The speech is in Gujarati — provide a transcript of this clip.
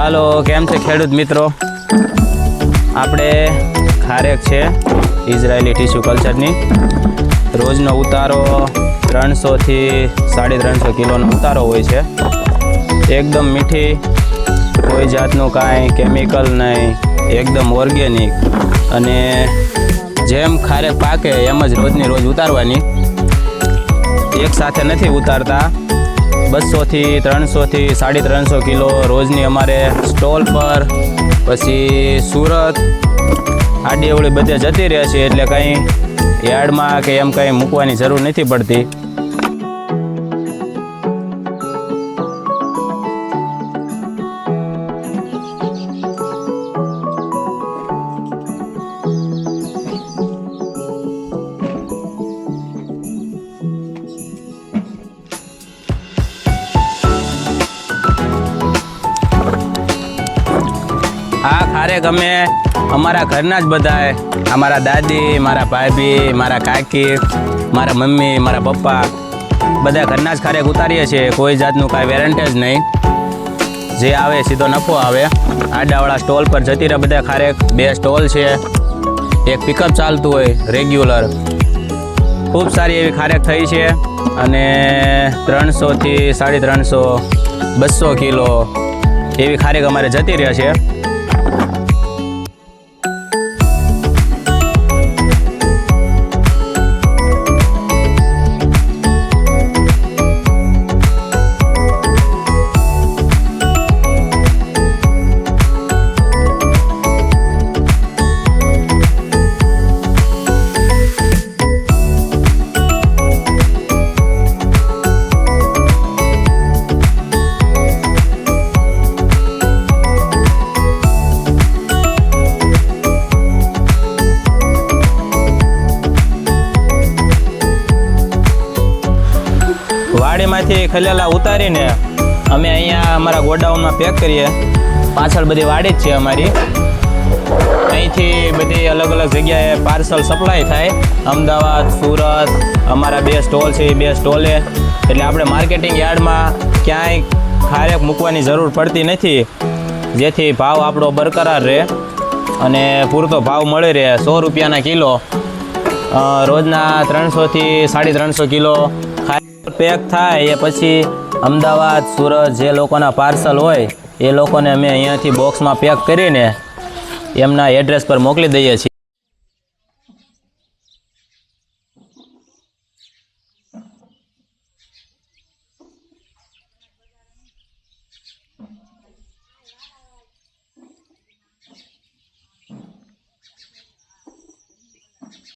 હાલો, કેમ છે ખેડૂત મિત્રો? આપણે ખારેક છે ઇઝરાયેલી ટીસ્યુ કલ્ચરની. રોજનો ઉતારો 300 થી 350 કિલોનો ઉતારો હોય છે. એકદમ મીઠી, કોઈ જાતનું કાંઈ કેમિકલ નહીં, એકદમ ઓર્ગેનિક. અને જેમ ખારેક પાકે એમ જ રોજની રોજ ઉતારવાની. એક સાથે નથી ઉતારતા. 200 થી 300 થી 350 કિલો રોજની અમારે સ્ટોલ પર, પછી સુરત, આડીઅવળી બધે જતી રહે છે. એટલે કંઈ યાર્ડમાં કે એમ કંઈ મૂકવાની જરૂર નથી પડતી. આ ખારેક અમે અમારા ઘરના જ બધાએ, અમારા દાદી, મારા ભાભી, મારા કાકી, મારા મમ્મી, મારા પપ્પા, બધા ઘરના જ ખારેક ઉતારીએ છીએ. કોઈ જાતનું કાંઈ વેરંટેજ નહીં. જે આવે સીધો નફો આવે. આડાવાળા સ્ટોલ પર જતી રહે બધા ખારેક. 2 સ્ટોલ છે, એક પિકઅપ ચાલતું હોય રેગ્યુલર. ખૂબ સારી એવી ખારેક થઈ છે. અને 300 થી 350, 200 કિલો એવી ખારેક અમારે જતી રહે છે. વાડીમાંથી ખલેલા ઉતારીને અમે અહીંયા અમારા ગોડાઉનમાં પેક કરીએ. પાછળ બધી વાડી જ છે અમારી. અહીંથી બધી અલગ અલગ જગ્યાએ પાર્સલ સપ્લાય થાય. અમદાવાદ, સુરત, અમારા 2 સ્ટોલ છે. એ 2 સ્ટોલે એટલે આપણે માર્કેટિંગ યાર્ડમાં ક્યાંય ખારેક મૂકવાની જરૂર પડતી નથી. જેથી ભાવ આપણો બરકરાર રહે અને પૂરતો ભાવ મળી રહે. 100 રૂપિયાના કિલો રોજના 300 થી 350 કિલો પેક થાય. એ પછી અમદાવાદ, સુરત જે લોકોના પાર્સલ હોય એ લોકોને અમે અહીંયાથી બોક્સમાં પેક કરીને એમના એડ્રેસ પર મોકલી દઈએ છીએ.